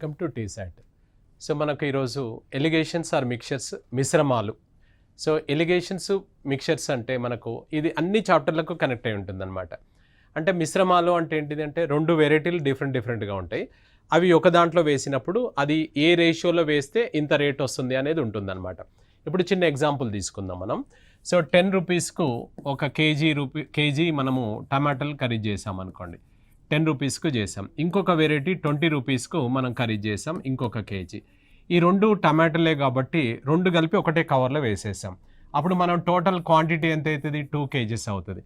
Welcome to T-SAT. So మనకు ఈరోజు allegations are mixtures మిశ్రమాలు. సో ఎలిగేషన్స్ మిక్చర్స్ అంటే మనకు ఇది అన్ని చాప్టర్లకు కనెక్ట్ అయి ఉంటుందన్నమాట. అంటే మిశ్రమాలు అంటే ఏంటిది అంటే రెండు వెరైటీలు డిఫరెంట్గా ఉంటాయి. అవి ఒక దాంట్లో వేసినప్పుడు అది ఏ రేషియోలో వేస్తే ఇంత రేట్ వస్తుంది అనేది ఉంటుందన్నమాట. ఇప్పుడు చిన్న ఎగ్జాంపుల్ తీసుకుందాం మనం. సో 10 రూపీస్కు ఒక కేజీ మనము టమాటాలు ఖరీదు చేసామనుకోండి, 10 రూపీస్కు చేసాం. ఇంకొక వెరైటీ 20 రూపీస్కు మనం ఖరీదు చేసాం ఇంకొక కేజీ. ఈ రెండు టమాటాలే కాబట్టి రెండు కలిపి ఒకటే కవర్లో వేసేసాం. అప్పుడు మనం టోటల్ క్వాంటిటీ ఎంత అవుతుంది? 2 కేజీస్ అవుతుంది.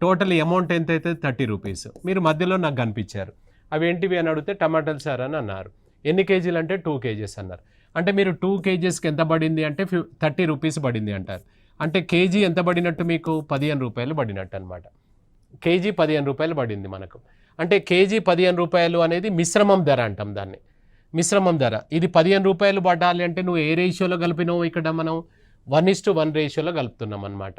టోటల్ అమౌంట్ ఎంత అవుతుంది? 30 రూపీస్. మీరు మధ్యలో నాకు కనిపించారు. అవి ఏంటివి అని అడిగితే టమాటాలు సార్ అని అన్నారు. ఎన్ని కేజీలు అంటే 2 కేజీస్ అన్నారు. అంటే మీరు 2 కేజీస్కి ఎంత పడింది అంటే 30 రూపీస్ పడింది అంటారు. అంటే కేజీ ఎంత పడినట్టు? మీకు 15 రూపాయలు పడినట్టు అనమాట. కేజీ 15 రూపాయలు పడింది మనకు. అంటే కేజీ 15 రూపాయలు అనేది మిశ్రమం ధర అంటాం దాన్ని. మిశ్రమం ధర ఇది 15 రూపాయలు పడాలి అంటే నువ్వు ఏ రేషియోలో కలిపినావు? ఇక్కడ మనం 1:1 రేషియోలో కలుపుతున్నాం అనమాట.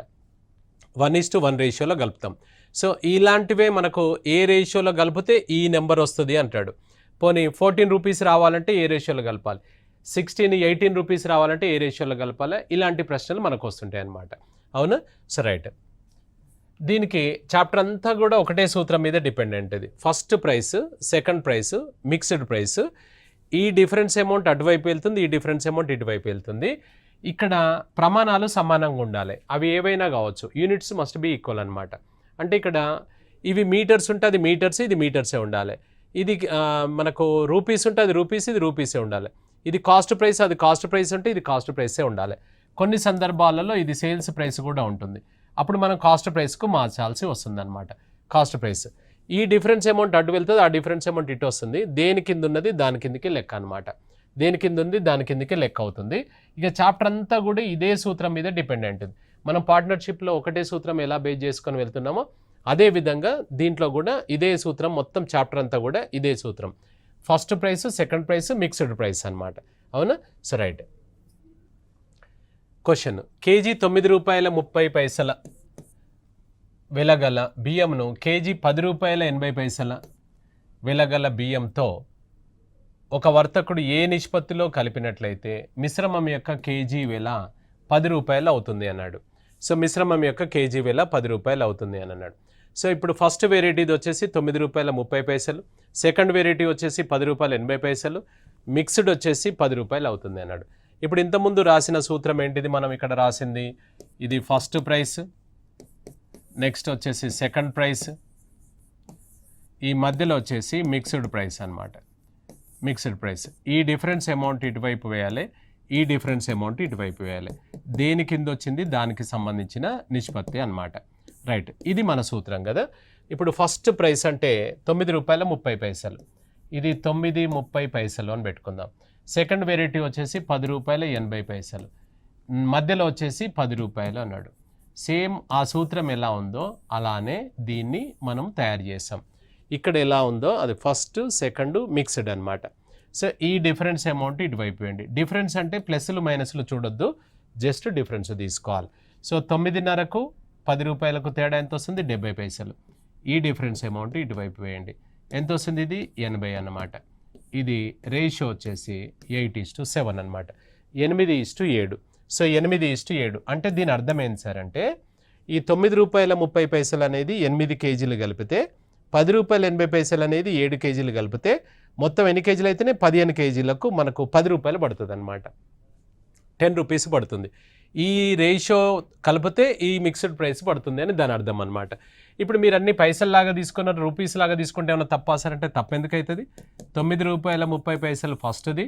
1:1 రేషియోలో కలుపుతాం. సో ఇలాంటివే మనకు ఏ రేషియోలో కలిపితే ఈ నెంబర్ వస్తుంది అంటాడు. పోనీ 14 రూపీస్ రావాలంటే ఏ రేషియోలో కలపాలి? 18 రూపీస్ రావాలంటే ఏ రేషియోలో కలపాలి? ఇలాంటి ప్రశ్నలు మనకు వస్తుంటాయి అన్నమాట. అవునా? So right. దీనికి చాప్టర్ అంతా కూడా ఒకటే సూత్రం మీద డిపెండెంట్. ఇది first price, second price, mixed price. ఈ డిఫరెన్స్ అమౌంట్ అటువైపు వెళ్తుంది, ఈ డిఫరెన్స్ అమౌంట్ ఇటువైపు వెళ్తుంది. ఇక్కడ ప్రమాణాలు సమానంగా ఉండాలి. అవి ఏవైనా కావచ్చు. యూనిట్స్ మస్ట్ బి ఈక్వల్ అనమాట. అంటే ఇక్కడ ఇవి మీటర్స్ ఉంటే అది మీటర్స్, ఇది మీటర్సే ఉండాలి. ఇది మనకు రూపీస్ ఉంటే అది రూపీస్, ఇది రూపీసే ఉండాలి. ఇది కాస్ట్ ప్రైస్, అది కాస్ట్ ప్రైస్ ఉంటే ఇది కాస్ట్ ప్రైసే ఉండాలి. కొన్ని సందర్భాలలో ఇది సేల్స్ ప్రైస్ కూడా ఉంటుంది. అప్పుడు మనం కాస్ట్ ప్రైస్కు మార్చాల్సి వస్తుంది అనమాట. కాస్ట్ ప్రైస్ ఈ డిఫరెన్స్ అమౌంట్ అటు వెళ్తుంది, ఆ డిఫరెన్స్ అమౌంట్ ఇటు వస్తుంది. దేని కింద ఉన్నది దాని కిందకి లెక్క అనమాట. దేని కింద ఉంది దాని కిందకి లెక్క అవుతుంది. ఇక చాప్టర్ అంతా కూడా ఇదే సూత్రం మీద డిపెండెంట్. మనం పార్ట్నర్షిప్లో ఒకటే సూత్రం ఎలా బేస్ చేసుకొని వెళ్తున్నామో అదేవిధంగా దీంట్లో కూడా ఇదే సూత్రం. మొత్తం చాప్టర్ అంతా కూడా ఇదే సూత్రం. First price, second price, mixed price అనమాట. అవునా? So right. క్వశ్చన్: కేజీ 9 రూపాయల 30 పైసల వెలగల బియ్యంను కేజీ 10 రూపాయల 80 పైసల వెలగల బియ్యంతో ఒక వర్తకుడు ఏ నిష్పత్తిలో కలిపినట్లయితే మిశ్రమం యొక్క కేజీ వెల 10 రూపాయలు అవుతుంది అన్నాడు. సో మిశ్రమం యొక్క కేజీ వెల 10 రూపాయలు అవుతుంది అని అన్నాడు. సో ఇప్పుడు ఫస్ట్ వెరైటీది వచ్చేసి 9 రూపాయల 30 పైసలు, సెకండ్ వెరైటీ వచ్చేసి 10 రూపాయల 80 పైసలు, మిక్స్డ్ వచ్చేసి 10 రూపాయలు అవుతుంది అన్నాడు. ఇప్పుడు ఇంతకుముందు రాసిన సూత్రం ఏంటిది? మనం ఇక్కడ రాసింది ఇది ఫస్ట్ ప్రైస్, నెక్స్ట్ వచ్చేసి సెకండ్ ప్రైస్, ఈ మధ్యలో వచ్చేసి మిక్స్డ్ ప్రైస్ అనమాట. Mixed price. ఈ డిఫరెన్స్ అమౌంట్ ఇటువైపు వేయాలి, ఈ డిఫరెన్స్ అమౌంట్ ఇటువైపు వేయాలి. దేని కింద వచ్చింది దానికి సంబంధించిన నిష్పత్తి అనమాట. రైట్. ఇది మన సూత్రం కదా. ఇప్పుడు ఫస్ట్ ప్రైస్ అంటే 9 రూపాయల 30 పైసలు, ఇది 9.30 పైసలు అని పెట్టుకుందాం. సెకండ్ వెరైటీ వచ్చేసి 10 రూపాయల 80 పైసలు, మధ్యలో వచ్చేసి 10 రూపాయలు అన్నాడు. సేమ్ ఆ సూత్రం ఎలా ఉందో అలానే దీన్ని మనం తయారు చేసాం. ఇక్కడ ఎలా ఉందో అది ఫస్ట్, సెకండ్, మిక్స్డ్ అనమాట. సో ఈ డిఫరెన్స్ అమౌంట్ ఇటువైపు వేయండి. డిఫరెన్స్ అంటే ప్లస్లు మైనస్లు చూడొద్దు, జస్ట్ డిఫరెన్స్ తీసుకోవాలి. సో 9.5కు 10 రూపాయలకు తేడా ఎంత వస్తుంది? 70 పైసలు. ఈ డిఫరెన్స్ అమౌంట్ ఇటువైపు వేయండి. ఎంత వస్తుంది? ఇది 80 అన్నమాట. ఇది రేషియో వచ్చేసి 8:7 అనమాట. 8:7. సో 8:7 అంటే దీని అర్థం ఏంటి సార్ అంటే ఈ 9 రూపాయల 30 పైసలు అనేది 8 కేజీలు కలిపితే, 10 రూపాయల 80 పైసలు అనేది 7 కేజీలు కలిపితే మొత్తం ఎన్ని కేజీలు అయితేనే 15 కేజీలకు మనకు 10 రూపాయలు పడుతుంది అనమాట. 10 రూపీస్ పడుతుంది. ఈ రేషియో కలిపితే ఈ మిక్స్డ్ ప్రైస్ పడుతుంది అని దాని అర్థం అనమాట. ఇప్పుడు మీరు అన్ని పైసల్లాగా తీసుకున్నారు, రూపీస్ లాగా తీసుకుంటే ఏమన్నా తప్ప సార్ అంటే తప్పు ఎందుకు అవుతుంది? 9 రూపాయల 30 పైసలు ఫస్ట్ది,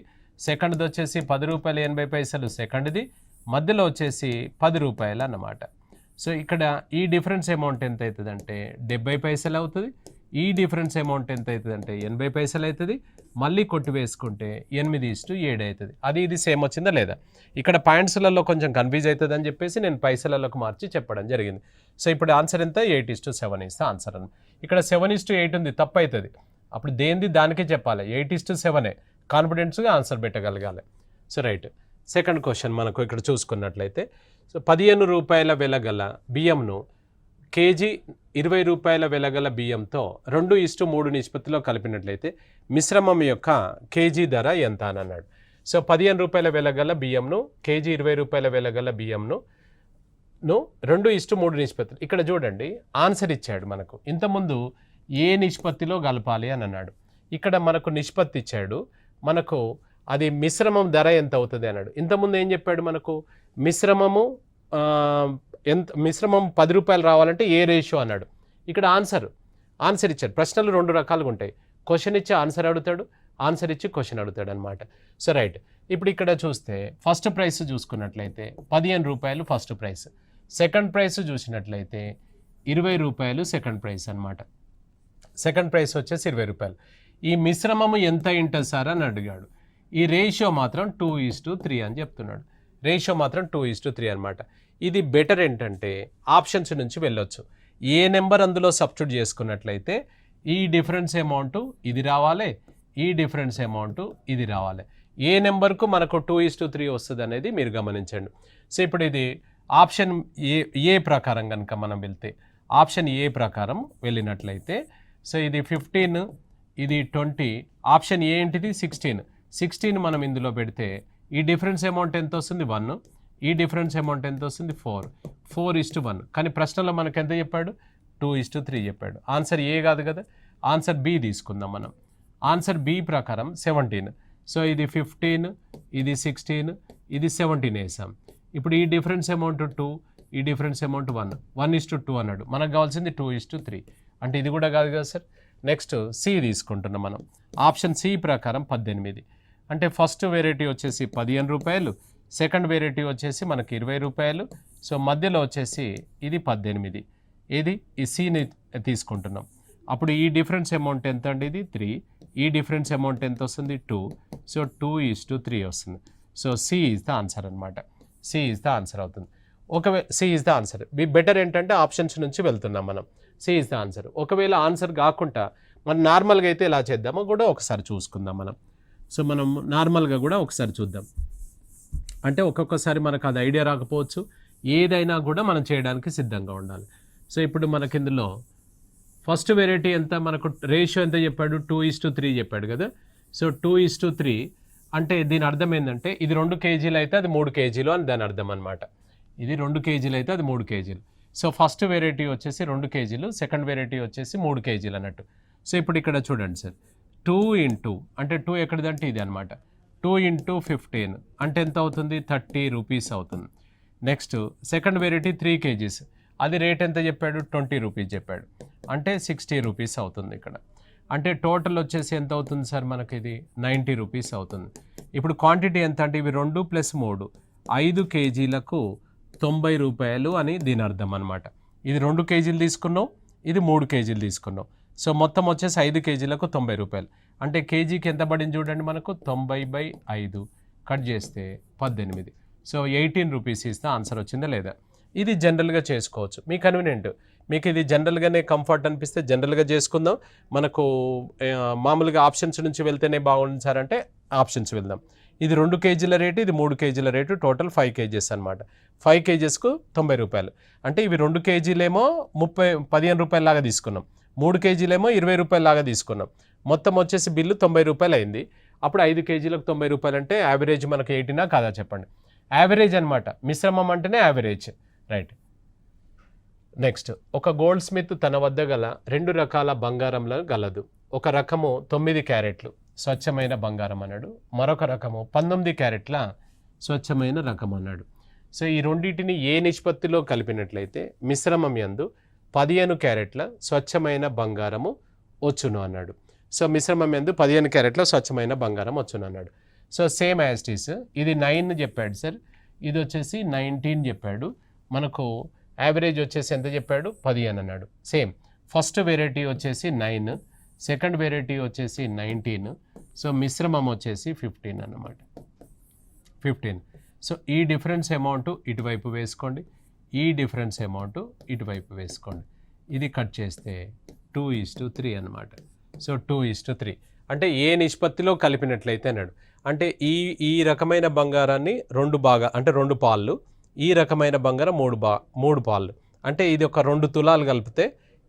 సెకండ్ది వచ్చేసి 10 రూపాయల 80 పైసలు సెకండ్ది, మధ్యలో వచ్చేసి 10 రూపాయలు అన్నమాట. సో ఇక్కడ ఈ డిఫరెన్స్ అమౌంట్ ఎంత అవుతుంది అంటే 70 పైసలు అవుతుంది. ఈ డిఫరెన్స్ అమౌంట్ ఎంత అవుతుంది అంటే 80 పైసలు అవుతుంది. మళ్ళీ కొట్టి వేసుకుంటే 8:7 అవుతుంది. అది ఇది సేమ్ వచ్చిందా లేదా? ఇక్కడ పాయింట్స్లలో కొంచెం కన్ఫ్యూజ్ అవుతుంది అని చెప్పేసి నేను పైసలలోకి మార్చి చెప్పడం జరిగింది. సో ఇప్పుడు ఆన్సర్ ఎంత? 8:7 ఇస్తే ఆన్సర్ అని. ఇక్కడ 7:8 ఉంది, తప్పు అవుతుంది. అప్పుడు దేనిది దానికే చెప్పాలి. 8:7 కాన్ఫిడెన్స్గా ఆన్సర్ పెట్టగలగాలి. So right. సెకండ్ క్వశ్చన్ మనకు ఇక్కడ చూసుకున్నట్లయితే, సో 15 రూపాయల వెలగల బియ్యంను కేజీ 20 రూపాయల వెలగల బియ్యంతో 2:3 నిష్పత్తిలో కలిపినట్లయితే మిశ్రమం యొక్క కేజీ ధర ఎంత అని అన్నాడు. సో 15 రూపాయల వెలగల బియ్యంను కేజీ 20 రూపాయల వెలగల బియ్యంను 2:3 నిష్పత్తి. ఇక్కడ చూడండి ఆన్సర్ ఇచ్చాడు మనకు. ఇంతకుముందు ఏ నిష్పత్తిలో కలపాలి అని అన్నాడు. ఇక్కడ మనకు నిష్పత్తి ఇచ్చాడు, మనకు అది మిశ్రమం ధర ఎంత అవుతుంది అన్నాడు. ఇంతకుముందు ఏం చెప్పాడు మనకు, మిశ్రమం 10 రూపాయలు రావాలంటే ఏ రేషియో అన్నాడు. ఇక్కడ ఆన్సర్ ఇచ్చాడు. ప్రశ్నలు 2 రకాలుగా ఉంటాయి. క్వశ్చన్ ఇచ్చి ఆన్సర్ అడుగుతాడు, ఆన్సర్ ఇచ్చి క్వశ్చన్ అడుగుతాడు అనమాట. సో రైట్, ఇప్పుడు ఇక్కడ చూస్తే ఫస్ట్ ప్రైస్ చూసుకున్నట్లయితే 15 రూపాయలు ఫస్ట్ ప్రైస్, సెకండ్ ప్రైస్ చూసినట్లయితే 20 రూపాయలు సెకండ్ ప్రైస్ అనమాట. సెకండ్ ప్రైస్ వచ్చేసి 20 రూపాయలు. ఈ మిశ్రమము ఎంత ఉంటుంది సార్ అని అడిగాడు. ఈ రేషియో మాత్రం 2:3 అని చెప్తున్నాడు. రేషియో మాత్రం 2:3 అనమాట. ఇది బెటర్ ఏంటంటే ఆప్షన్స్ నుంచి వెళ్ళొచ్చు. ఏ నెంబర్ అందులో సబ్స్టిట్యూట్ చేసుకున్నట్లయితే ఈ డిఫరెన్స్ అమౌంట్ ఇది రావాలి, ఈ డిఫరెన్స్ అమౌంట్ ఇది రావాలి. ఏ నెంబర్కు మనకు 2:3 వస్తుంది అనేది మీరు గమనించండి. సో ఇప్పుడు ఇది ఆప్షన్ ఏ ప్రకారం కనుక మనం వెళ్తే, ఆప్షన్ ఏ ప్రకారం వెళ్ళినట్లయితే, సో ఇది 15, ఇది 20, ఆప్షన్ ఏ ఏంటిది 16 మనం ఇందులో పెడితే ఈ డిఫరెన్స్ అమౌంట్ ఎంత వస్తుంది 1, ఈ డిఫరెన్స్ అమౌంట్ ఎంత వస్తుంది 4:1. కానీ ప్రశ్నలో మనకు ఎంత చెప్పాడు 2:3 చెప్పాడు. ఆన్సర్ ఏ కాదు కదా, ఆన్సర్ బి తీసుకుందాం మనం. ఆన్సర్ బి ప్రకారం 17. సో ఇది 15, ఇది 16, ఇది 17 వేసాం. ఇప్పుడు ఈ డిఫరెన్స్ అమౌంట్ 2, ఈ డిఫరెన్స్ అమౌంట్ 1:2 అన్నాడు. మనకు కావాల్సింది 2:3. అంటే ఇది కూడా కాదు కదా సార్. నెక్స్ట్ సి తీసుకుంటున్నాం మనం. ఆప్షన్ సి ప్రకారం 18. అంటే ఫస్ట్ వెరైటీ వచ్చేసి 15 రూపాయలు, సెకండ్ వెరైటీ వచ్చేసి మనకి 20 రూపాయలు. సో మధ్యలో వచ్చేసి ఇది 18. ఇది ఈ సిని తీసుకుంటున్నాం. అప్పుడు ఈ డిఫరెన్స్ అమౌంట్ ఎంత అండి, ఇది 3, ఈ డిఫరెన్స్ అమౌంట్ ఎంత వస్తుంది 2. సో 2:3 వస్తుంది. So C is the answer అనమాట. సి ఈజ్ ద ఆన్సర్ అవుతుంది. ఒకవేళ C is the answer. Better ఏంటంటే ఆప్షన్స్ నుంచి వెళ్తున్నాం మనం. C is the answer. ఒకవేళ ఆన్సర్ కాకుండా మనం నార్మల్గా అయితే ఎలా చేద్దామో కూడా ఒకసారి చూసుకుందాం మనం. సో మనం నార్మల్గా కూడా ఒకసారి చూద్దాం. అంటే ఒక్కొక్కసారి మనకు అది ఐడియా రాకపోవచ్చు, ఏదైనా కూడా మనం చేయడానికి సిద్ధంగా ఉండాలి. సో ఇప్పుడు మనకి ఇందులో ఫస్ట్ వెరైటీ ఎంత, మనకు రేషియో ఎంత చెప్పాడు 2:3 చెప్పాడు కదా. సో 2:3 అంటే దీని అర్థం ఏంటంటే ఇది 2 కేజీలు అయితే అది 3 కేజీలు అని దాని అర్థం అనమాట. ఇది 2 కేజీలు అయితే అది 3 కేజీలు. సో ఫస్ట్ వెరైటీ వచ్చేసి 2 కేజీలు, సెకండ్ వెరైటీ వచ్చేసి 3 కేజీలు అన్నట్టు. సో ఇప్పుడు ఇక్కడ చూడండి సార్, 2 ఇంటూ అంటే 2 ఎక్కడిదంటే ఇది అనమాట. 2 × 15 అంటే ఎంత అవుతుంది 30 రూపీస్ అవుతుంది. నెక్స్ట్ సెకండ్ వెరైటీ 3 కేజీస్, అది రేట్ ఎంత చెప్పాడు 20 రూపీస్ చెప్పాడు. అంటే 60 రూపీస్ అవుతుంది ఇక్కడ. అంటే టోటల్ వచ్చేసి ఎంత అవుతుంది సార్ మనకి, ఇది 90 రూపీస్ అవుతుంది. ఇప్పుడు క్వాంటిటీ ఎంత అంటే ఇవి 2 + 3 5 కేజీలకు 90 రూపాయలు అని దీని అర్థం అనమాట. ఇది 2 కేజీలు తీసుకున్నాం, ఇది 3 కేజీలు తీసుకున్నాం. సో మొత్తం వచ్చేసి 5 కేజీలకు 90 రూపాయలు. అంటే కేజీకి ఎంత పడింది చూడండి మనకు 90/5 కట్ చేస్తే 18. సో 18 రూపీస్ ఇస్తే ఆన్సర్ వచ్చిందా లేదా. ఇది జనరల్గా చేసుకోవచ్చు, మీ కన్వీనియంట్. మీకు ఇది జనరల్గానే కంఫర్ట్ అనిపిస్తే జనరల్గా చేసుకుందాం. మనకు మామూలుగా ఆప్షన్స్ నుంచి వెళ్తేనే బాగుంది సార్ అంటే ఆప్షన్స్ వెళ్దాం. ఇది 2 కేజీల రేటు, ఇది 3 కేజీల రేటు, టోటల్ 5 కేజెస్ అనమాట. 5 కేజెస్కు 90 రూపాయలు. అంటే ఇవి 2 కేజీలేమో 15 రూపాయల లాగా తీసుకున్నాం, 3 కేజీలేమో 20 రూపాయల లాగా తీసుకున్నాం. మొత్తం వచ్చేసి బిల్లు 90 రూపాయలు అయింది. అప్పుడు 5 కేజీలకు 90 రూపాయలు అంటే యావరేజ్ మనకు 18 కాదా చెప్పండి. యావరేజ్ అనమాట, మిశ్రమం అంటేనే యావరేజ్, రైట్. నెక్స్ట్, ఒక గోల్డ్ స్మిత్ తన వద్ద గల 2 రకాల బంగారంలో గలదు. ఒక రకము 9 క్యారెట్లు స్వచ్ఛమైన బంగారం అన్నాడు, మరొక రకము 19 క్యారెట్ల స్వచ్ఛమైన రకం అన్నాడు. సో ఈ రెండింటిని ఏ నిష్పత్తిలో కలిపినట్లయితే మిశ్రమం యందు 15 క్యారెట్ల స్వచ్ఛమైన బంగారము వచ్చును అన్నాడు. సో మిశ్రమం యందు 15 క్యారెట్ల స్వచ్ఛమైన బంగారం వచ్చును అన్నాడు. So same as it is. ఇది 9 చెప్పాడు సార్, ఇది వచ్చేసి 19 చెప్పాడు. మనకు యావరేజ్ వచ్చేసి ఎంత చెప్పాడు 15 అన్నాడు. సేమ్ ఫస్ట్ వెరైటీ వచ్చేసి 9, సెకండ్ వెరైటీ వచ్చేసి 19, సో మిశ్రమం వచ్చేసి 15 అన్నమాట, 15. సో ఈ డిఫరెన్స్ అమౌంట్ ఇటువైపు వేసుకోండి, ఈ డిఫరెన్స్ అమౌంట్ ఇటువైపు వేసుకోండి. ఇది కట్ చేస్తే 2:3 అన్నమాట. సో 2:3 అంటే ఏ నిష్పత్తిలో కలిపినట్లయితే అన్నాడు. అంటే ఈ రకమైన బంగారాన్ని 2 భాగా అంటే 2 పాళ్ళు, ఈ రకమైన బంగారం 3 పాళ్ళు అంటే ఇది ఒక 2 తులాలు కలిపితే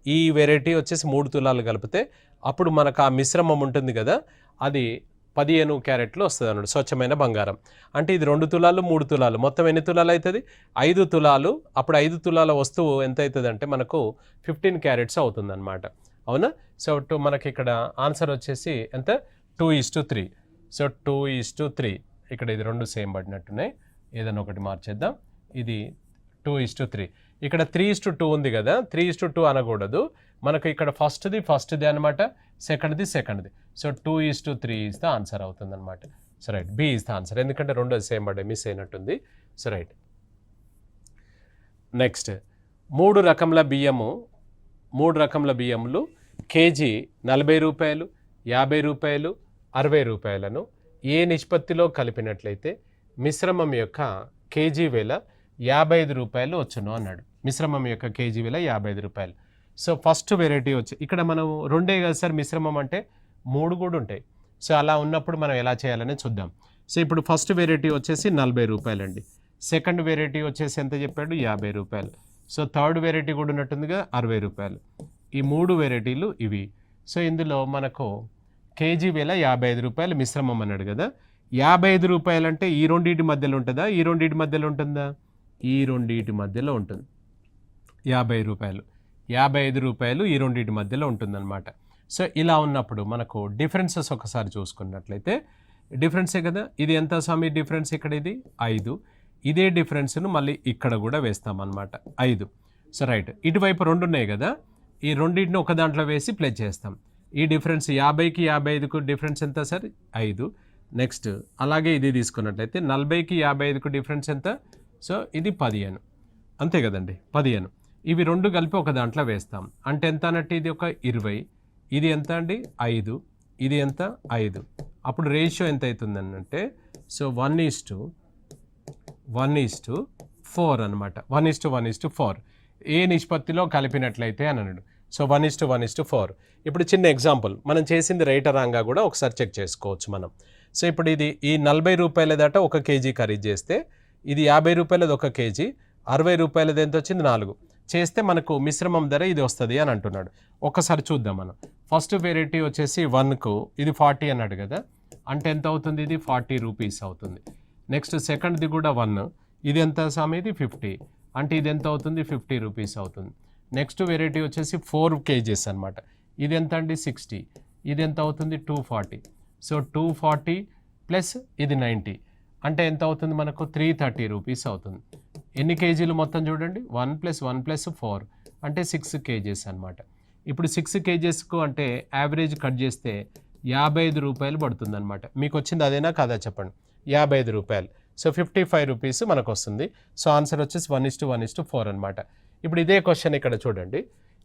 ఈ వెరైటీ వచ్చేసి 3 తులాలు కలిపితే అప్పుడు మనకు ఆ మిశ్రమం ఉంటుంది కదా అది 15 క్యారెట్లు వస్తుంది అన్నమాట స్వచ్ఛమైన బంగారం. అంటే ఇది 2 తులాలు 3 తులాలు మొత్తం ఎన్ని తులాలు అవుతుంది 5 తులాలు. అప్పుడు 5 తులాల వస్తువు ఎంత అవుతుంది అంటే మనకు 15 క్యారెట్స్ అవుతుంది అనమాట. అవునా? సో మనకి ఇక్కడ ఆన్సర్ వచ్చేసి ఎంత 2:3. సో 2:3 ఇక్కడ ఇది 2 సేమ్ పడినట్టున్నాయి. ఏదైనా ఒకటి మార్చేద్దాం. ఇది 2:3. ఇక్కడ 3:2 ఉంది కదా 3:2 అనకూడదు మనకు. ఇక్కడ ఫస్ట్ది అనమాట, సెకండ్ది. సో 2:3 ఇస్ ద ఆన్సర్ అవుతుంది అనమాట. So right, B is the answer. ఎందుకంటే 2 సేమ్ పడ్డాయి, మిస్ అయినట్టుంది. So right. నెక్స్ట్ 3 రకముల బియ్యములు కేజీ 40 రూపాయలు, 50 రూపాయలు, 60 రూపాయలను ఏ నిష్పత్తిలో కలిపినట్లయితే మిశ్రమం యొక్క కేజీ వేల 55 రూపాయలు వచ్చును అన్నాడు. మిశ్రమం యొక్క కేజీ వేల 55 రూపాయలు. సో ఫస్ట్ వెరైటీ వచ్చి ఇక్కడ మనం 2 కదా సార్ మిశ్రమం అంటే 3 కూడా ఉంటాయి. సో అలా ఉన్నప్పుడు మనం ఎలా చేయాలని చూద్దాం. సో ఇప్పుడు ఫస్ట్ వెరైటీ వచ్చేసి 40 రూపాయలు అండి. సెకండ్ వెరైటీ వచ్చేసి ఎంత చెప్పాడు 50 రూపాయలు. సో థర్డ్ వెరైటీ కూడా ఉన్నట్టుందిగా 60 రూపాయలు. ఈ 3 వెరైటీలు ఇవి. సో ఇందులో మనకు కేజీ వేల 55 రూపాయలు మిశ్రమం అన్నాడు కదా. 55 రూపాయలు అంటే ఈ రెండింటి మధ్యలో ఉంటుందా, ఈ రెండింటి మధ్యలో ఉంటుందా? ఈ రెండింటి మధ్యలో ఉంటుంది. 50 రూపాయలు, 55 రూపాయలు ఈ రెండింటి మధ్యలో ఉంటుందన్నమాట. సో ఇలా ఉన్నప్పుడు మనకు డిఫరెన్సెస్ ఒకసారి చూసుకున్నట్లయితే డిఫరెన్సే కదా. ఇది ఎంత స్వామి డిఫరెన్స్? ఇక్కడ ఇది 5. ఇదే డిఫరెన్స్ను మళ్ళీ ఇక్కడ కూడా వేస్తామన్నమాట 5. సో రైట్, ఇటువైపు 2 ఉన్నాయి కదా, ఈ రెండింటిని ఒక దాంట్లో వేసి ప్లే చేస్తాం. ఈ డిఫరెన్స్ 50కి 55కు డిఫరెన్స్ ఎంత సార్ 5. నెక్స్ట్ అలాగే ఇది తీసుకున్నట్లయితే 40కి 55కు డిఫరెన్స్ ఎంత? సో ఇది 15, అంతే కదండి 15. ఇవి 2 కలిపి ఒక దాంట్లో వేస్తాం. అంటే ఎంత అన్నట్టు ఇది ఒక 20. ఇది ఎంత అండి 5, ఇది ఎంత 5. అప్పుడు రేషియో ఎంత అవుతుందనంటే సో 1:4 అనమాట. 1:4 ఏ నిష్పత్తిలో కలిపినట్లయితే అని అన్నాడు. సో 1:4. ఇప్పుడు చిన్న ఎగ్జాంపుల్, మనం చేసింది రైట్ రాంగా కూడా ఒకసారి చెక్ చేసుకోవచ్చు మనం. సో ఇప్పుడు ఇది ఈ 40 రూపాయలదట 1 కేజీ ఖరీదు చేస్తే, ఇది 50 రూపాయలది 1 కేజీ, 60 రూపాయలది ఎంత వచ్చింది 4 చేస్తే మనకు మిశ్రమం ధర ఇది వస్తుంది అని అంటున్నాడు. ఒకసారి చూద్దాం మనం. ఫస్ట్ వెరైటీ వచ్చేసి 1కు ఇది 40 అన్నాడు కదా, అంటే ఎంత అవుతుంది? ఇది 40 రూపీస్ అవుతుంది. నెక్స్ట్ సెకండ్ది కూడా 1, ఇది ఎంత స్వామి? ఇది 50, అంటే ఇది ఎంత అవుతుంది? 50 రూపీస్ అవుతుంది. నెక్స్ట్ వెరైటీ వచ్చేసి 4 కేజీస్ అనమాట. ఇది ఎంత అండి 60, ఇది ఎంత అవుతుంది 240. సో 240 ప్లస్ ఇది 90 అంటే ఎంత అవుతుంది మనకు? 330 రూపీస్ అవుతుంది. ఎన్ని కేజీలు మొత్తం చూడండి, 1 + 1 + 4 అంటే 6 కేజీస్ అనమాట. ఇప్పుడు 6 కేజీస్కు అంటే యావరేజ్ కట్ చేస్తే 55 రూపాయలు పడుతుంది అనమాట. మీకు వచ్చింది అదేనా కాదా చెప్పండి? 55 రూపాయలు. సో 55 రూపీస్ మనకు వస్తుంది. సో ఆన్సర్ వచ్చేసి 1:4 అనమాట. ఇప్పుడు ఇదే క్వశ్చన్ ఇక్కడ చూడండి.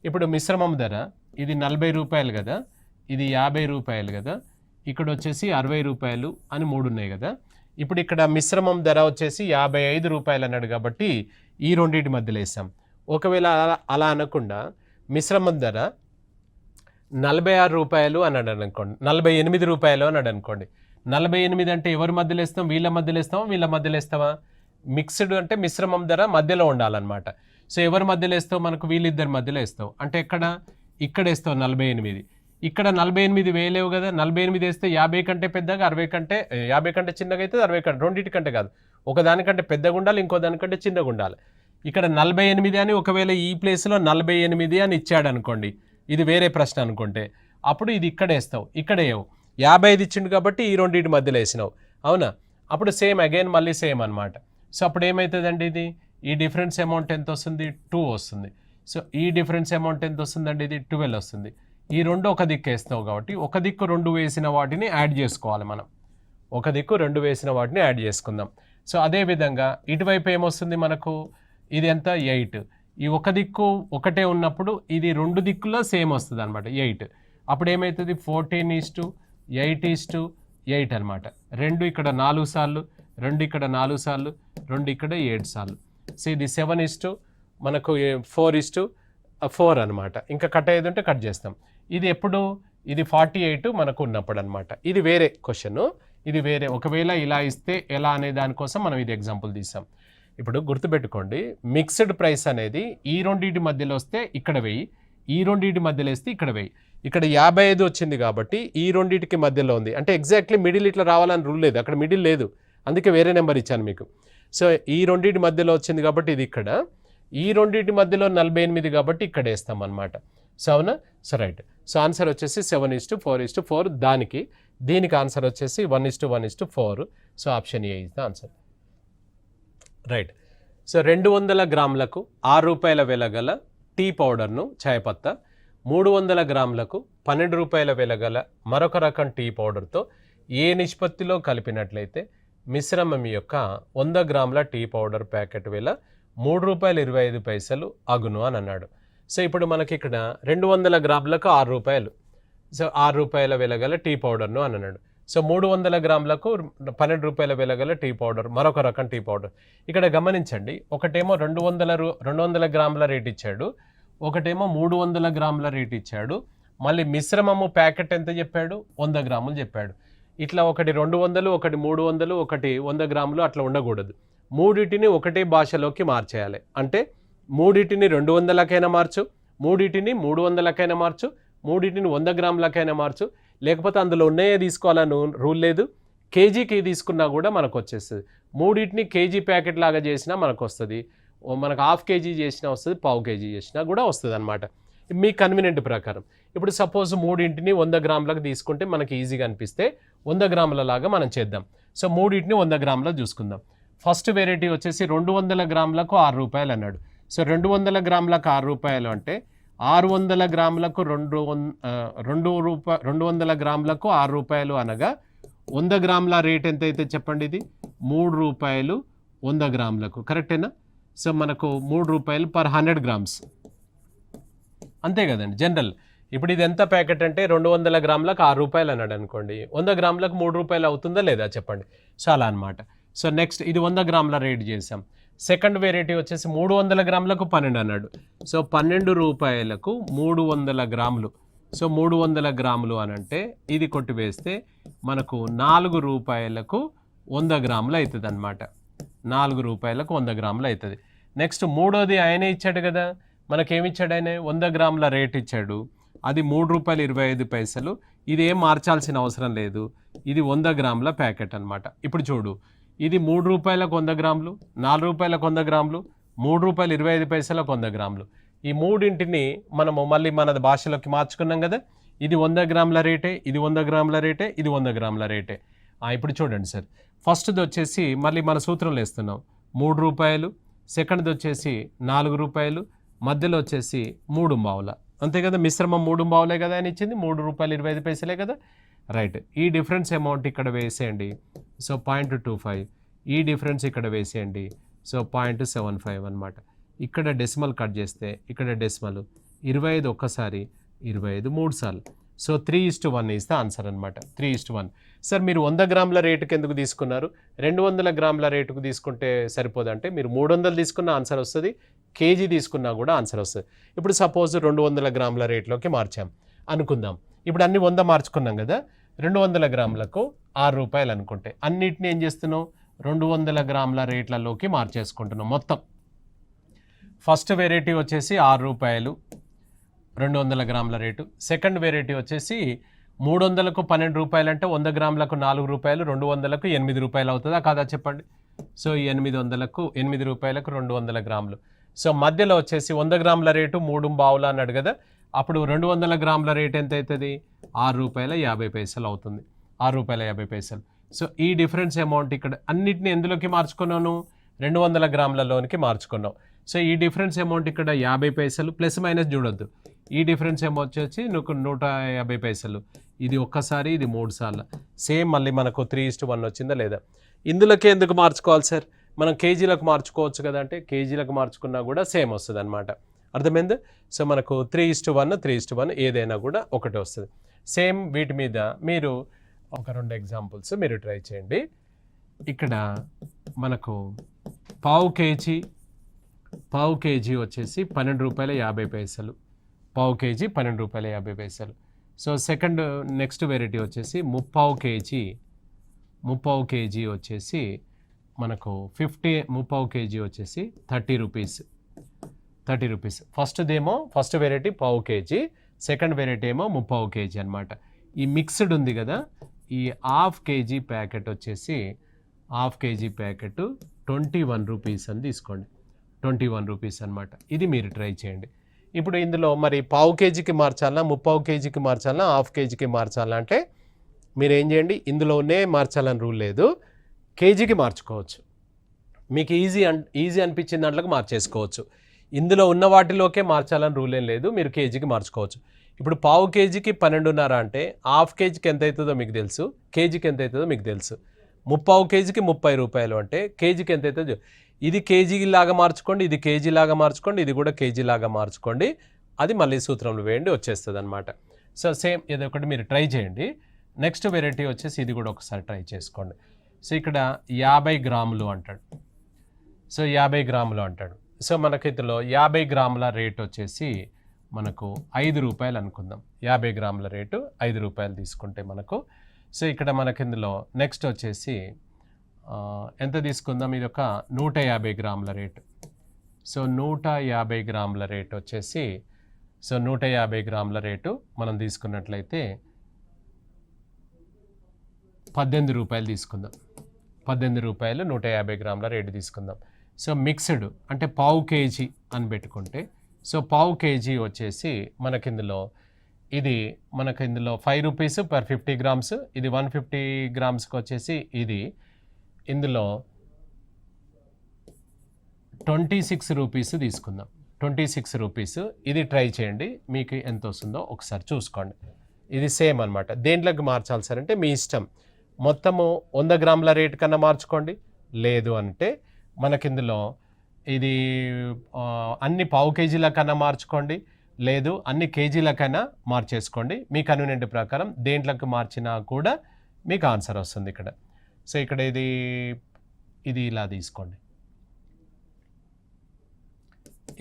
ఇప్పుడు మిశ్రమం ధర ఇది 40 రూపాయలు కదా, ఇది 50 రూపాయలు కదా, ఇక్కడ వచ్చేసి 60 రూపాయలు అని 3 ఉన్నాయి కదా. ఇప్పుడు ఇక్కడ మిశ్రమం ధర వచ్చేసి 55 రూపాయలు అన్నాడు కాబట్టి ఈ రెండింటి మధ్యలో వేసాం. ఒకవేళ అలా అనకుండా మిశ్రమం ధర 46 రూపాయలు అన్నాడు అనుకోండి, 48 రూపాయలు అన్నాడు అనుకోండి. 48 అంటే ఎవరి మధ్యలో వేస్తాం? వీళ్ళ మధ్యలో వేస్తామా, వీళ్ళ మధ్యలో వేస్తామా? మిక్స్డ్ అంటే మిశ్రమం ధర మధ్యలో ఉండాలన్నమాట. సో ఎవరి మధ్యలో వేస్తావు? మనకు వీళ్ళిద్దరి మధ్యలో వేస్తావు. అంటే ఇక్కడ వేస్తావు 48. ఇక్కడ 48 వేయలేవు కదా, 48 వేస్తే 50 కంటే పెద్దగా, 50 కంటే చిన్నగా అవుతుంది, 60 కంటే, రెండింటికంటే కాదు, ఒకదానికంటే పెద్దగా ఉండాలి, ఇంకో దానికంటే చిన్నగా ఉండాలి. ఇక్కడ 48 అని ఒకవేళ ఈ ప్లేస్లో 48 అని ఇచ్చాడు అనుకోండి, ఇది వేరే ప్రశ్న అనుకుంటే అప్పుడు ఇది ఇక్కడ వేస్తావు, ఇక్కడ వేయవు. 55 ఇచ్చిండు కాబట్టి ఈ రెండింటి మధ్యలో వేసినావు, అవునా? అప్పుడు సేమ్ అగైన్ మళ్ళీ సేమ్ అనమాట. సో అప్పుడు ఏమవుతుందండి, ఇది ఈ డిఫరెన్స్ అమౌంట్ ఎంత వస్తుంది? 2 వస్తుంది. సో ఈ డిఫరెన్స్ అమౌంట్ ఎంత వస్తుందండి? ఇది 12 వస్తుంది. ఈ 2 ఒక దిక్కు వేస్తావు కాబట్టి ఒక దిక్కు 2 వేసిన వాటిని యాడ్ చేసుకోవాలి మనం. ఒక దిక్కు 2 వేసిన వాటిని యాడ్ చేసుకుందాం. సో అదేవిధంగా ఇటువైపు ఏమొస్తుంది మనకు? ఇది ఎంత? 8. ఈ ఒక దిక్కు ఒకటే ఉన్నప్పుడు ఇది 2 దిక్కుల్లో సేమ్ వస్తుంది అనమాట 8. అప్పుడు ఏమవుతుంది? 14:8:8 అనమాట. 2 ఇక్కడ 4 సార్లు, 2 ఇక్కడ 4 సార్లు, 2 ఇక్కడ 7 సార్లు. సో ఇది 7 మనకు 4:4 అనమాట. ఇంకా కట్ అయ్యేది ఉంటే కట్ చేస్తాం. ఇది ఎప్పుడు? ఇది 48 మనకు ఉన్నప్పుడు అనమాట. ఇది వేరే క్వశ్చన్, ఇది వేరే. ఒకవేళ ఇలా ఇస్తే ఎలా అనే దానికోసం మనం ఇది ఎగ్జాంపుల్ తీసాం. ఇప్పుడు గుర్తుపెట్టుకోండి, మిక్స్డ్ ప్రైస్ అనేది ఈ రెండింటి మధ్యలో వస్తే ఇక్కడ 1000, ఈ రెండింటి మధ్యలో వేస్తే ఇక్కడ 1000. ఇక్కడ 55 వచ్చింది కాబట్టి ఈ రెండింటికి మధ్యలో ఉంది. అంటే ఎగ్జాక్ట్లీ మిడిల్ ఇట్లా రావాలని రూల్ లేదు, అక్కడ మిడిల్ లేదు, అందుకే వేరే నెంబర్ ఇచ్చాను మీకు. సో ఈ రెండింటి మధ్యలో వచ్చింది కాబట్టి ఇది ఇక్కడ, ఈ రెండింటి మధ్యలో 48 కాబట్టి ఇక్కడ వేస్తాం అనమాట. సో అవునా? So right. సో ఆన్సర్ వచ్చేసి 7:4:4 దానికి. దీనికి ఆన్సర్ వచ్చేసి 1:1:4. So option A is the answer. Right. So 200 గ్రాములకు 6 రూపాయల వెల గల టీ పౌడర్ను చాయపత్తా, 300 గ్రాములకు 12 రూపాయల వెల గల మరొక రకం టీ పౌడర్తో ఏ నిష్పత్తిలో కలిపినట్లయితే మిశ్రమం యొక్క 100 గ్రాముల టీ పౌడర్ ప్యాకెట్ వెల ₹3.25 అగును అని అన్నాడు. సో ఇప్పుడు మనకి ఇక్కడ 200 గ్రాములకు 6 రూపాయలు, సో 6 రూపాయల వెల గల టీ పౌడర్ను అని అన్నాడు. సో 300 గ్రాములకు 12 రూపాయల వెల గల టీ పౌడర్, మరొక రకం టీ పౌడర్. ఇక్కడ గమనించండి, ఒకటేమో 200 గ్రాముల రేట్ ఇచ్చాడు, ఒకటేమో 300 గ్రాముల రేట్ ఇచ్చాడు, మళ్ళీ మిశ్రమము ప్యాకెట్ ఎంత చెప్పాడు? 100 గ్రాములు చెప్పాడు. ఇట్లా ఒకటి 200, ఒకటి 300, ఒకటి 100 గ్రాములు అట్లా ఉండకూడదు. మూడింటిని ఒకటే భాషలోకి మార్చేయాలి. అంటే మూడింటిని 200కైనా మార్చు, మూడింటిని 300కైనా మార్చు, మూడింటిని 100 గ్రాములకైనా మార్చు, లేకపోతే అందులో ఉన్నాయే తీసుకోవాలని రూల్ లేదు. కేజీకి తీసుకున్నా కూడా మనకు వచ్చేస్తుంది. మూడింటిని కేజీ ప్యాకెట్ లాగా చేసినా మనకు వస్తుంది, మనకు ½ కేజీ చేసినా వస్తుంది, పావు కేజీ చేసినా కూడా వస్తుంది అనమాట, మీ కన్వీనియంట్ ప్రకారం. ఇప్పుడు సపోజ్ మూడింటిని 100 గ్రాములకు తీసుకుంటే మనకి ఈజీగా అనిపిస్తే 100 గ్రాముల లాగా మనం చేద్దాం. సో మూడింటిని 100 గ్రాములకు చూసుకుందాం. ఫస్ట్ వెరైటీ వచ్చేసి 200 గ్రాములకు 6 రూపాయలు అన్నాడు. సో 200 గ్రాములకు 6 రూపాయలు అంటే 600 గ్రాములకు 200 గ్రాములకు 6 రూపాయలు అనగా 100 గ్రాముల రేట్ ఎంత అయితే చెప్పండి? ఇది ₹3 100 గ్రాములకు, కరెక్టేనా? సో మనకు ₹3 per 100 grams, అంతే కదండి జనరల్. ఇప్పుడు ఇది ఎంత ప్యాకెట్ అంటే 200 గ్రాములకు 6 రూపాయలు అన్నాడు అనుకోండి, 100 గ్రాములకు ₹3 అవుతుందా లేదా చెప్పండి? సో అలా అనమాట. సో నెక్స్ట్ ఇది 100 గ్రాముల రేట్ చేసాం. సెకండ్ వెరైటీ వచ్చేసి 300 గ్రాములకు 12 అన్నాడు. సో ₹12కు 300 గ్రాములు. సో 300 గ్రాములు అని అంటే ఇది కొట్టివేస్తే మనకు ₹4కు 100 గ్రాములు అవుతుంది అనమాట. ₹4కు 100 గ్రాములు అవుతుంది. నెక్స్ట్ మూడోది ఆయనే ఇచ్చాడు కదా, మనకేమిచ్చాడు ఆయన? 100 గ్రాముల రేట్ ఇచ్చాడు, అది ₹3.25. ఇది ఏం మార్చాల్సిన అవసరం లేదు, ఇది 100 గ్రాముల ప్యాకెట్ అనమాట. ఇప్పుడు చూడు, ఇది ₹3కు 100 గ్రాములు, ₹4కు 100 గ్రాములు, ₹3.25కు 100 గ్రాములు. ఈ మూడింటిని మనము మళ్ళీ మన భాషలోకి మార్చుకున్నాం కదా. ఇది 100 గ్రాముల రేటే, ఇది 100 గ్రాముల రేటే, ఇది 100 గ్రాముల రేటే. ఇప్పుడు చూడండి సార్, ఫస్ట్ది వచ్చేసి మళ్ళీ మన సూత్రంలో వేస్తున్నాం ₹3, సెకండ్ది వచ్చేసి ₹4, మధ్యలో వచ్చేసి 3 పావుల, అంతే కదా. మిశ్రమం 3 పావులే కదా అని ఇచ్చింది, ₹3.25 కదా. రైట్. ఈ డిఫరెన్స్ అమౌంట్ ఇక్కడ వేసేయండి, సో 0.25. ఈ డిఫరెన్స్ ఇక్కడ వేసేయండి, సో 0.75 అనమాట. ఇక్కడ డెసిమల్ కట్ చేస్తే ఇక్కడ డెసిమల్ 25 ఒక్కసారి, 25 3 సార్లు. సో 3:1 ఈజ్ ద ఆన్సర్ అనమాట. 3:1. సార్ మీరు 100 గ్రాముల రేటుకి ఎందుకు తీసుకున్నారు? 200 గ్రాముల రేటుకు తీసుకుంటే సరిపోదంటే మీరు 300 తీసుకున్న ఆన్సర్ వస్తుంది, కేజీ తీసుకున్నా కూడా ఆన్సర్ వస్తుంది. ఇప్పుడు సపోజ్ 200 గ్రాముల రేట్లోకి మార్చాం అనుకుందాం. ఇప్పుడు అన్ని 100 మార్చుకున్నాం కదా. 200 గ్రాములకు 6 రూపాయలు అనుకుంటే అన్నిటిని ఏం చేస్తున్నాం? 200 గ్రాముల రేట్లలోకి మార్చేసుకుంటున్నాం మొత్తం. ఫస్ట్ వెరైటీ వచ్చేసి 6 రూపాయలు 200 గ్రాముల రేటు. సెకండ్ వెరైటీ వచ్చేసి 300కు 12 రూపాయలు అంటే 100 గ్రాములకు 4 రూపాయలు, 200కు 8 రూపాయలు అవుతుందా కాదా చెప్పండి? సో 800కు 8 రూపాయలకు 200 గ్రాములు. సో మధ్యలో వచ్చేసి 100 గ్రాముల రేటు 3 పావులు అన్నాడు కదా. అప్పుడు 200 గ్రాముల రేట్ ఎంత అవుతుంది? ₹6.50 అవుతుంది, ₹6.50. సో ఈ డిఫరెన్స్ అమౌంట్ ఇక్కడ అన్నిటిని ఎందులోకి మార్చుకున్నాను? 200 గ్రాములలోనికి మార్చుకున్నాం. సో ఈ డిఫరెన్స్ అమౌంట్ ఇక్కడ 50 పైసలు, ప్లస్ మైనస్ చూడొద్దు. ఈ డిఫరెన్స్ అమౌంట్ వచ్చి 150 పైసలు. ఇది ఒక్కసారి, ఇది 3 సార్లు. సేమ్ మళ్ళీ మనకు 3:1 వచ్చిందా లేదా? ఇందులోకి ఎందుకు మార్చుకోవాలి సార్? మనం కేజీలకు మార్చుకోవచ్చు కదా. అంటే కేజీలకు మార్చుకున్నా కూడా సేమ్ వస్తుంది అనమాట. అర్థమైంది? సో మనకు 3:1 ఏదైనా కూడా ఒకటి వస్తుంది. సేమ్ వీటి మీద మీరు ఒక 2 ఎగ్జాంపుల్స్ మీరు ట్రై చేయండి. ఇక్కడ మనకు పావు కేజీ వచ్చేసి ₹12.50, పావు KG ₹12.50. So second next variety వచ్చేసి ముప్పావు కేజీ వచ్చేసి మనకు 30 kg వచ్చేసి 30 రూపీస్. ఫస్ట్ వెరైటీ పావు కేజీ, సెకండ్ వెరైటీ ఏమో 30 kg అనమాట. ఈ మిక్స్డ్ ఉంది కదా, ఈ హాఫ్ కేజీ ప్యాకెట్ వచ్చేసి 21 రూపీస్ అని తీసుకోండి. 21 రూపీస్ అనమాట. ఇది మీరు ట్రై చేయండి. ఇప్పుడు ఇందులో మరి పావు కేజీకి మార్చాలా, 30 kgకి మార్చాలా, హాఫ్ కేజీకి మార్చాలా అంటే మీరు ఏం చేయండి, ఇందులోనే మార్చాలని రూల్ లేదు, కేజీకి మార్చుకోవచ్చు. మీకు ఈజీ అనిపించిన దాంట్లోకి మార్చేసుకోవచ్చు. ఇందులో ఉన్న వాటిలోకే మార్చాలని రూల్ ఏం లేదు, మీరు కేజీకి మార్చుకోవచ్చు. ఇప్పుడు పావు కేజీకి 12.5 అంటే హాఫ్ కేజీకి ఎంత అవుతుందో మీకు తెలుసు, కేజీకి ఎంత అవుతుందో మీకు తెలుసు. 30 kgకి 30 రూపాయలు అంటే కేజీకి ఎంత అవుతుందో ఇది కేజీ లాగా మార్చుకోండి, ఇది కేజీ లాగా మార్చుకోండి, ఇది కూడా కేజీ లాగా మార్చుకోండి. అది మళ్ళీ సూత్రంలో వేయండి, వచ్చేస్తుంది అనమాట. సో సేమ్ ఏదో ఒకటి మీరు ట్రై చేయండి. నెక్స్ట్ వెరైటీ వచ్చేసి ఇది కూడా ఒకసారి ట్రై చేసుకోండి. సో ఇక్కడ 50 గ్రాములు అంటాడు. సో 50 గ్రాములు అంటాడు. సో మనకి ఇందులో 50 గ్రాముల రేట్ వచ్చేసి మనకు 5 రూపాయలు అనుకుందాం. 50 గ్రాముల రేటు 5 రూపాయలు తీసుకుంటే మనకు, సో ఇక్కడ మనకి ఇందులో నెక్స్ట్ వచ్చేసి ఎంత తీసుకుందాం, ఇది ఒక 150 గ్రాముల రేటు. సో 150 గ్రాముల రేటు వచ్చేసి, సో 150 గ్రాముల రేటు మనం తీసుకున్నట్లయితే 18 రూపాయలు తీసుకుందాం. 18 రూపాయలు 150 గ్రాముల రేటు తీసుకుందాం. సో మిక్స్డ్ అంటే పావు కేజీ అని పెట్టుకుంటే, సో పావు కేజీ వచ్చేసి మనకిందులో 5 రూపీస్ పర్ 50 గ్రామ్స్. ఇది 150 గ్రామ్స్కి వచ్చేసి ఇది ఇందులో 26 రూపీస్ తీసుకుందాం. 26 రూపీస్. ఇది ట్రై చేయండి, మీకు ఎంత వస్తుందో ఒకసారి చూసుకోండి. ఇది సేమ్ అనమాట. దేంట్లోకి మార్చాలి సార్ అంటే మీ ఇష్టం. మొత్తము 100 గ్రాముల రేట్ కన్నా మార్చుకోండి, లేదు అంటే మనకిందులో ఇది అన్ని పావు కేజీల కన్నా మార్చుకోండి, లేదు అన్ని కేజీలకైనా మార్చేసుకోండి. మీ కన్వీనియంట్ ప్రకారం దేంట్లోకి మార్చినా కూడా మీకు ఆన్సర్ వస్తుంది ఇక్కడ. సో ఇక్కడ ఇది ఇలా తీసుకోండి,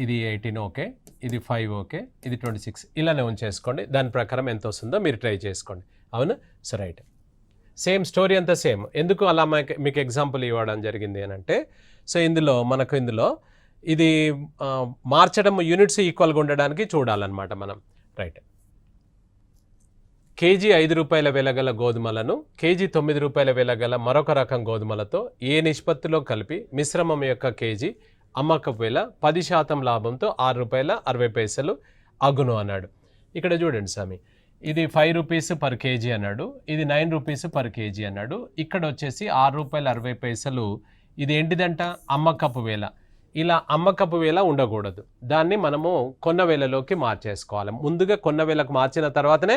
ఇది 18 ఓకే, ఇది 5 ఓకే, ఇది 26, ఇలానే ఉంచేసుకోండి. దాని ప్రకారం ఎంత వస్తుందో మీరు ట్రై చేసుకోండి. అవునా? సో రైట్, సేమ్ స్టోరీ అంతా సేమ్. ఎందుకు అలా మీకు ఎగ్జాంపుల్ ఇవ్వడం జరిగింది అని అంటే, సో ఇందులో ఇది మార్చడం యూనిట్స్ ఈక్వల్గా ఉండడానికి చూడాలన్నమాట మనం. రైట్, కేజీ 5 రూపాయల వెలగల గోధుమలను కేజీ 9 రూపాయల వెలగల మరొక రకం గోధుమలతో ఏ నిష్పత్తిలో కలిపి మిశ్రమం యొక్క కేజీ అమ్మకపు వేల 10% లాభంతో 6 రూపాయల 60 పైసలు అగును అన్నాడు. ఇక్కడ చూడండి స్వామి, ఇది 5 రూపీస్ పర్ కేజీ అన్నాడు, ఇది 9 రూపీస్ పర్ కేజీ అన్నాడు. ఇక్కడ వచ్చేసి 6 రూపాయల 60 పైసలు. ఇది ఏంటిదంట? అమ్మకపు వేల. ఇలా అమ్మకపు వేల ఉండకూడదు, దాన్ని మనము కొన్న వేలలోకి మార్చేసుకోవాలి. ముందుగా కొన్న వేలకు మార్చిన తర్వాతనే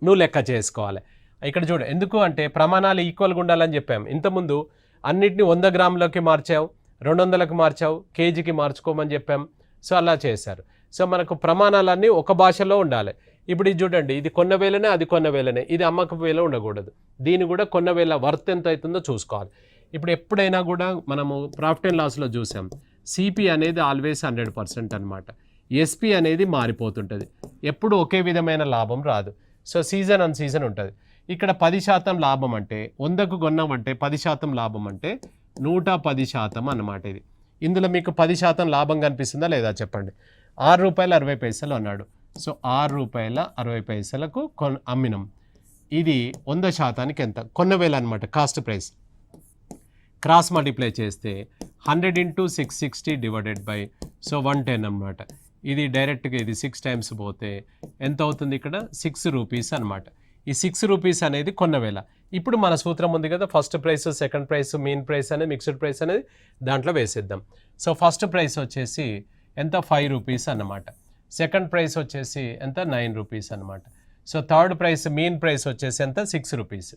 నువ్వు లెక్క చేసుకోవాలి. ఇక్కడ చూడు, ఎందుకు అంటే ప్రమాణాలు ఈక్వల్గా ఉండాలని చెప్పాము. ఇంతకుముందు అన్నిటిని 100 గ్రాములకి మార్చావు, 200కి మార్చావు, కేజీకి మార్చుకోమని చెప్పాం. సో అలా చేశారు. సో మనకు ప్రమాణాలన్నీ ఒక భాషలో ఉండాలి. ఇప్పుడు ఇది చూడండి, ఇది కొన్న వేలనే, అది కొన్న వేలనే, ఇది అమ్మకపు వేల ఉండకూడదు. దీన్ని కూడా కొన్న వేల వర్త్ ఎంత అవుతుందో చూసుకోవాలి. ఇప్పుడు ఎప్పుడైనా కూడా మనము ప్రాఫిట్ అండ్ లాస్లో చూసాం, సిపి అనేది ఆల్వేస్ 100% అనమాట. ఎస్పి అనేది మారిపోతుంటుంది, ఎప్పుడు ఒకే విధమైన లాభం రాదు. సో సీజన్ అండ్ సీజన్ ఉంటుంది. ఇక్కడ 10% లాభం అంటే 100కు కొన్నామంటే 10% లాభం అంటే 110% అన్నమాట. ఇది ఇందులో మీకు 10% లాభం కనిపిస్తుందా లేదా చెప్పండి. 6 రూపాయల 60 పైసలు అన్నాడు. సో 6 రూపాయల 60 పైసలకు అమ్మినాం. ఇది 100% ఎంత? కొన్న వేల అనమాట, కాస్ట్ ప్రైస్. క్రాస్ మల్టిప్లై చేస్తే 100 × 660 డివైడెడ్ బై 110 అనమాట. ఇది డైరెక్ట్గా ఇది 6 టైమ్స్ పోతే ఎంత అవుతుంది? ఇక్కడ 6 రూపీస్ అనమాట. ఈ 6 రూపీస్ అనేది కొన్న వేల. ఇప్పుడు మన సూత్రం ఉంది కదా, first price, second price, mean price అనేది, మిక్స్డ్ ప్రైస్ అనేది దాంట్లో వేసేద్దాం. సో ఫస్ట్ ప్రైస్ వచ్చేసి ఎంత? 5 రూపీస్ అన్నమాట. సెకండ్ ప్రైస్ వచ్చేసి ఎంత? 9 రూపీస్ అనమాట. So third price, mean price వచ్చేసి ఎంత? 6 రూపీస్.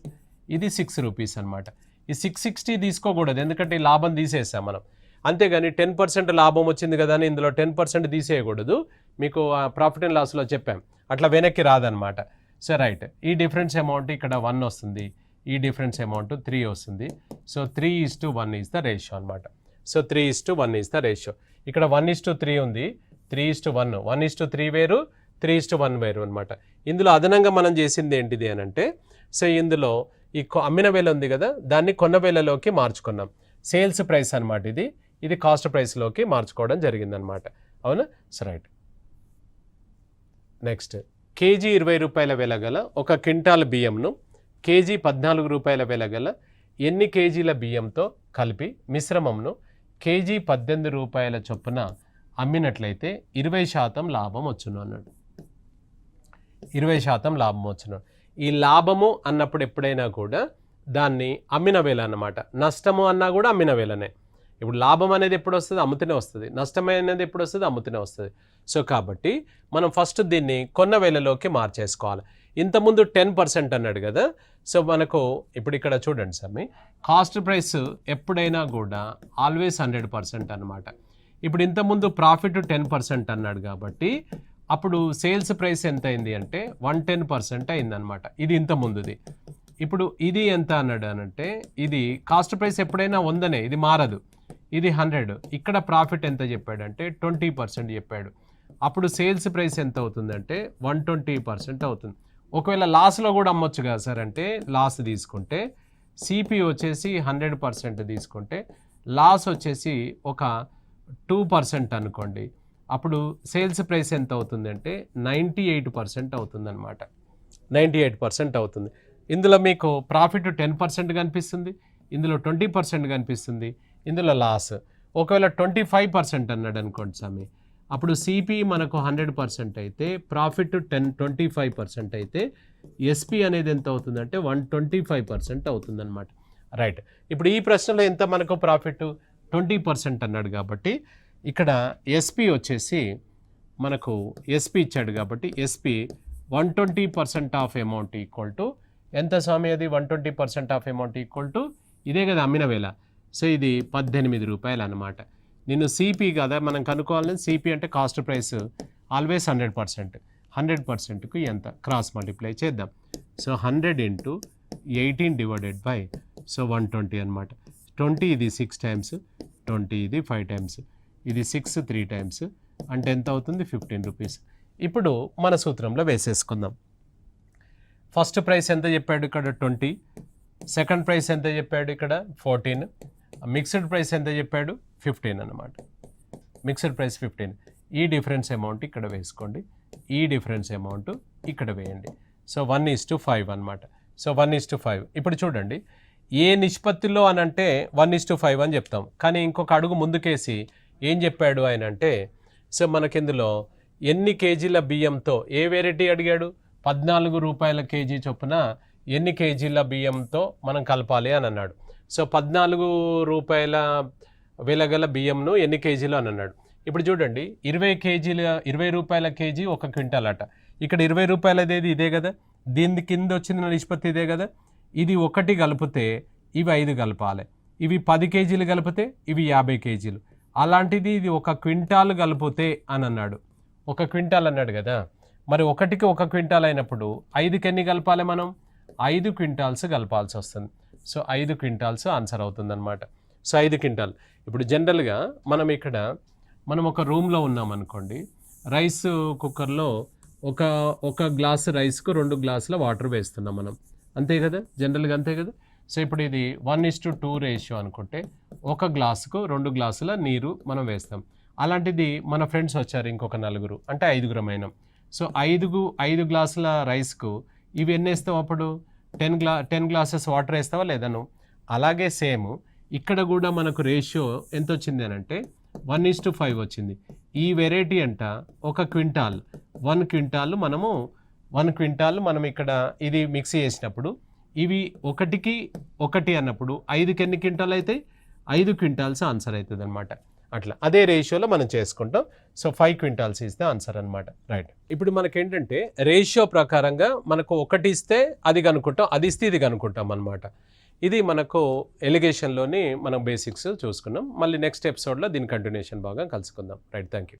ఇది 6 రూపీస్ అనమాట. ఈ 660 తీసుకోకూడదు, ఎందుకంటే ఈ లాభం తీసేసాం మనం. అంతేగాని 10% లాభం వచ్చింది కదా అని ఇందులో 10% తీసేయకూడదు. మీకు ప్రాఫిట్ అండ్ లాస్లో చెప్పాం, అట్లా వెనక్కి రాదనమాట. సో రైట్, ఈ డిఫరెన్స్ అమౌంట్ ఇక్కడ 1 వస్తుంది, ఈ డిఫరెన్స్ అమౌంట్ 3 వస్తుంది. సో 3:1 ఈజ్ ద రేషియో అనమాట. So 3:1 is the ratio. ఇక్కడ 1:3 ఉంది, 3:1. 1:3 వేరు, 3:1 వేరు అనమాట. ఇందులో అదనంగా మనం చేసింది ఏంటిది అని అంటే, సో ఇందులో ఈ అమ్మిన వేల ఉంది కదా, దాన్ని కొన్న వేలలోకి మార్చుకున్నాం. సేల్స్ ప్రైస్ అనమాట. ఇది కాస్ట్ ప్రైస్లోకి మార్చుకోవడం జరిగిందనమాట. అవునా? So right. నెక్స్ట్, కేజీ 20 రూపాయల వెల గల 1 క్వింటాల్ బియ్యంను కేజీ 14 రూపాయల వెల గల ఎన్ని కేజీల బియ్యంతో కలిపి మిశ్రమంను కేజీ 18 రూపాయల చొప్పున అమ్మినట్లయితే 20% లాభం వచ్చును అన్నాడు. 20% లాభం వచ్చును. ఈ లాభము అన్నప్పుడు ఎప్పుడైనా కూడా దాన్ని అమ్మిన వేల అన్నమాట. నష్టము అన్నా కూడా అమ్మిన వేలనే. ఇప్పుడు లాభం అనేది ఎప్పుడు వస్తుంది? అమ్ముతూనే వస్తుంది. నష్టం అనేది ఎప్పుడు వస్తుంది? అమ్ముతూనే వస్తుంది. సో కాబట్టి మనం ఫస్ట్ దీన్ని కొన్న వేలలోకి మార్చేసుకోవాలి. ఇంతకుముందు 10% అన్నాడు కదా. సో మనకు ఇప్పుడు ఇక్కడ చూడండి స్వామి, కాస్ట్ ప్రైస్ ఎప్పుడైనా కూడా ఆల్వేస్ 100% అనమాట. ఇప్పుడు ఇంతకుముందు ప్రాఫిట్ 10% అన్నాడు కాబట్టి అప్పుడు సేల్స్ ప్రైస్ ఎంత అయింది అంటే 110% అయిందనమాట. ఇది ఇంతకుముందుది. ఇప్పుడు ఇది ఎంత అన్నాడు అనంటే, ఇది కాస్ట్ ప్రైస్ ఎప్పుడైనా 100నే, ఇది మారదు. ఇది 100. ఇక్కడ ప్రాఫిట్ ఎంత చెప్పాడంటే 20% చెప్పాడు. అప్పుడు సేల్స్ ప్రైస్ ఎంత అవుతుందంటే 120% అవుతుంది. ఒకవేళ లాస్లో కూడా అమ్మొచ్చు కదా సార్ అంటే, లాస్ తీసుకుంటే సిపి వచ్చేసి 100% తీసుకుంటే లాస్ వచ్చేసి ఒక 2% అనుకోండి. అప్పుడు సేల్స్ ప్రైస్ ఎంత అవుతుందంటే 98% అవుతుందన్నమాట. 98% అవుతుంది. ఇందులో మీకు ప్రాఫిట్ 10% కనిపిస్తుంది, ఇందులో 20% కనిపిస్తుంది, ఇందులో లాస్. ఒకవేళ 25% అన్నాడు అనుకోండి స్వామి, అప్పుడు సిపి మనకు 100% అయితే ప్రాఫిట్ 25% అయితే ఎస్పి అనేది ఎంత అవుతుందంటే 125% అవుతుందన్నమాట. రైట్. ఇప్పుడు ఈ ప్రశ్నలో ఎంత మనకు ప్రాఫిట్? 20% అన్నాడు కాబట్టి ఇక్కడ ఎస్పి వచ్చేసి మనకు ఎస్పి ఇచ్చాడు కాబట్టి SP 120% of amount equal to ఎంత స్వామి? అది 120% ఆఫ్ అమౌంట్ ఈక్వల్ టు ఇదే కదా అమ్మిన వేల. సో ఇది 18 రూపాయలు అనమాట. నేను సిపి కదా మనం కనుక్కోవాలని. సిపి అంటే కాస్ట్ ప్రైస్ ఆల్వేస్ 100%. 100%కు ఎంత? క్రాస్ మల్టిప్లై చేద్దాం. సో 100 ఇంటూ 18 డివైడెడ్ బై 120 అనమాట. 20 ఇది 6 టైమ్స్, 20 ఇది 5 టైమ్స్, ఇది 6 3 టైమ్స్ అంటే ఎంత అవుతుంది? 15 రూపీస్. ఇప్పుడు మన సూత్రంలో వేసేసుకుందాం. ఫస్ట్ ప్రైస్ ఎంత చెప్పాడు ఇక్కడ? 20. సెకండ్ ప్రైస్ ఎంత చెప్పాడు ఇక్కడ? 14. మిక్స్డ్ ప్రైస్ ఎంత చెప్పాడు? 15 అన్నమాట. Mixed price 15. ఈ డిఫరెన్స్ అమౌంట్ ఇక్కడ వేసుకోండి, ఈ డిఫరెన్స్ అమౌంట్ ఇక్కడ వేయండి. సో 1:5 అనమాట. సో 1:5. ఇప్పుడు చూడండి, ఏ నిష్పత్తిలో అని అంటే 1:5 అని చెప్తాం. కానీ ఇంకొక అడుగు ముందుకేసి ఏం చెప్పాడు ఆయన అంటే, సో మనకిందులో ఎన్ని కేజీల బియ్యంతో, ఏ వెరైటీ అడిగాడు? 14 రూపాయల కేజీ చొప్పున ఎన్ని కేజీల బియ్యంతో మనం కలపాలి అని అన్నాడు. సో 14 రూపాయల వెలగల బియ్యంను ఎన్ని కేజీలు అని అన్నాడు. ఇప్పుడు చూడండి, 20 రూపాయల కేజీ 1 క్వింటాల్ అట. ఇక్కడ 20 రూపాయలదేది ఇదే కదా, దీని కింద వచ్చిన నిష్పత్తి ఇదే కదా. ఇది 1 కలిపితే ఇవి 5 కలపాలి, ఇవి 10 కేజీలు కలిపితే ఇవి 50 కేజీలు. అలాంటిది ఇది 1 క్వింటాల్ కలిపితే అని అన్నాడు. 1 క్వింటాల్ అన్నాడు కదా. మరి 1కి 1 క్వింటాల్ అయినప్పుడు 5కి ఎన్ని కలపాలి మనం? 5 క్వింటాల్స్ కలపాల్సి వస్తుంది. సో 5 క్వింటాల్స్ ఆన్సర్ అవుతుందన్నమాట. So 5 quintal. ఇప్పుడు జనరల్గా మనం ఒక రూమ్లో ఉన్నాం అనుకోండి, రైస్ కుక్కర్లో ఒక గ్లాసు రైస్కు 2 గ్లాసుల వాటర్ వేస్తున్నాం మనం, అంతే కదా, జనరల్గా అంతే కదా. సో ఇప్పుడు ఇది 1:2 రేషియో అనుకుంటే 1 గ్లాసుకు 2 గ్లాసుల నీరు మనం వేస్తాం. అలాంటిది మన ఫ్రెండ్స్ వచ్చారు ఇంకొక 4, అంటే 5 సో 5 గ్లాసుల రైస్కు ఇవి ఎన్ని వేస్తావు? అప్పుడు 10 గ్లాసెస్ వాటర్ వేస్తావా లేదా నువ్వు? అలాగే సేమ్ ఇక్కడ కూడా మనకు రేషియో ఎంత వచ్చింది అని అంటే 1:5 వచ్చింది. ఈ వెరైటీ అంట 1 క్వింటాల్, 1 క్వింటాల్ మనం ఇక్కడ ఇది మిక్స్ చేసినప్పుడు ఇవి 1కి 1 అన్నప్పుడు 5కి ఎన్ని క్వింటాల్ అవుతాయి? 5 క్వింటాల్స్ ఆన్సర్ అవుతుంది అనమాట. అట్లా అదే రేషియోలో మనం చేసుకుంటాం. సో 5 క్వింటాల్స్ ఇస్తే ఆన్సర్ అనమాట. రైట్. ఇప్పుడు మనకేంటంటే రేషియో ప్రకారంగా మనకు 1 ఇస్తే అది కనుక్కుంటాం, అది ఇస్తే ఇది కనుక్కుంటాం అనమాట. ఇది మనకు ఎలిగేషన్లోని మనం బేసిక్స్ చూసుకున్నాం. మళ్ళీ నెక్స్ట్ ఎపిసోడ్లో దీని కంటిన్యూషన్ భాగం కలుసుకుందాం. Right, thank you.